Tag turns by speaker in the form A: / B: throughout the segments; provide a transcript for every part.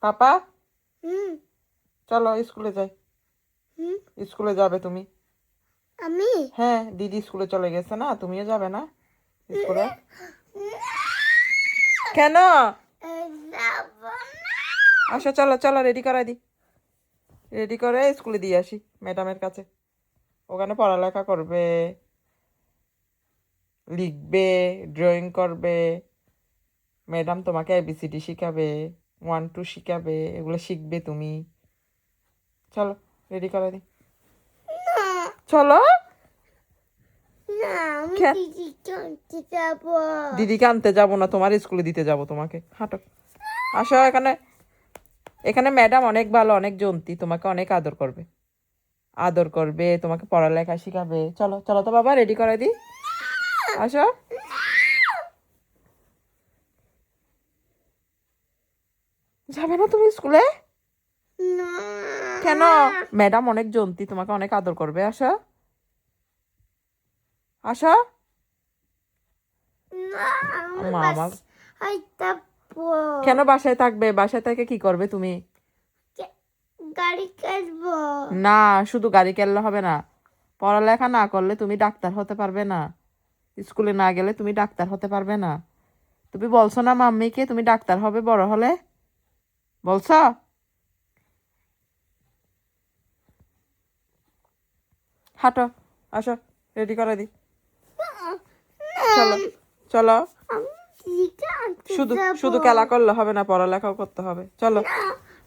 A: পাপা
B: হুম
A: চলো স্কুলে যাই।
B: হুম
A: স্কুলে যাবে তুমি?
B: আমি
A: হ্যাঁ, দিদি স্কুলে চলে গেছে না, তুমিও যাবে না স্কুলে? কেন?
B: যাব না।
A: আচ্ছা চলো চলো, রেডি করাই দি, রেডি করে স্কুলে দিয়ে আসি ম্যাডামের কাছে। ওখানে পড়ালেখা করবে, লিখবে, ড্রয়িং করবে। ম্যাডাম তোমাকে এবিসিডি শিখাবে, 1 2 শিখাবে, এগুলো শিখবে তুমি। চলো রেডি করে দি,
B: না
A: চলো।
B: না আমি
A: কে-
B: দিদিকে আনতে যাব।
A: দিদিকে আনতে যাবো না, তোমার স্কুলে দিতে যাবো তোমাকে। হাঁটো, আসো। এখানে এখানে ম্যাডাম অনেক ভালো, অনেক জন্তি, তোমাকে অনেক আদর করবে, আদর করবে, তোমাকে পড়ালেখা শিখাবে। চলো চলো তো বাবা, রেডি করে দি, আসো। যাবে না তুমি স্কুলে?
B: না
A: কেন? ম্যাডাম অনেক জন্তি, তোমাকে অনেক আদর করবে, আসো আসো।
B: না আমি
A: মা
B: বাস
A: আমার
B: আইতাবো।
A: কেন বাসায় থাকবে? বাসায় থেকে কি করবে তুমি?
B: গাড়ি কাটবো।
A: না, শুধু গাড়ি কেললে হবে না, পড়ালেখা না করলে তুমি ডাক্তার হতে পারবে না, স্কুলে না গেলে তুমি ডাক্তার হতে পারবে না। তুমি বলছো না মাম্মিকে তুমি ডাক্তার হবে বড় হলে, বলছো? হাঁটো, আসো, রেডি করে দি, চলো চলো।
B: আমি দিদিকে আনতে
A: শুধু
B: যাব।
A: শুধু খেলা করলে হবে না, পড়ালেখাও করতে হবে, চলো।
B: না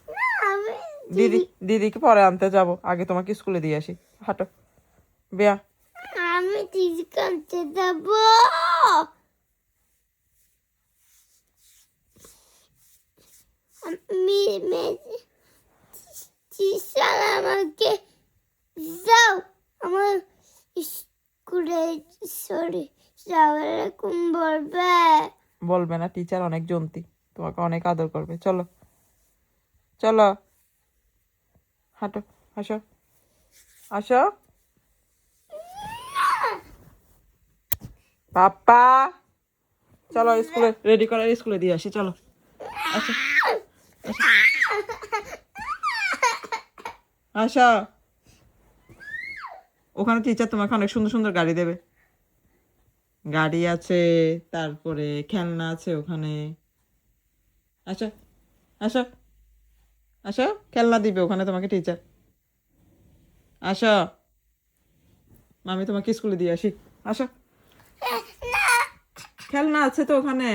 B: না আমি
A: দিদি দিদিকে পরে আনতে যাব, আগে তোমাকে স্কুলে দিয়ে আসি, হাঁটো বেয়া।
B: আমি দিদিকে আনতে যাব। আমি টিচার আমাকে যাও আমার স্কুলে সরি সালামালাইকুম বলবে।
A: বলবে না, টিচার অনেক জন্তি, তোমাকে অনেক আদর করবে, চলো চলো, হাঁটো, আসো আসো। পাপা চলো স্কুলে, রেডি করে স্কুলে দিয়ে আসি, চলো আসো আসো। ওখানে টিচার তোমাকে অনেক সুন্দর সুন্দর গাড়ি দেবে, গাড়ি আছে, তারপরে খেলনা আছে ওখানে। আসো আসো আসো, খেলনা দিবে ওখানে তোমাকে টিচার, আসো। মামি তোমাকে স্কুলে দিয়ে আসি, আসো। খেলনা আছে তো ওখানে।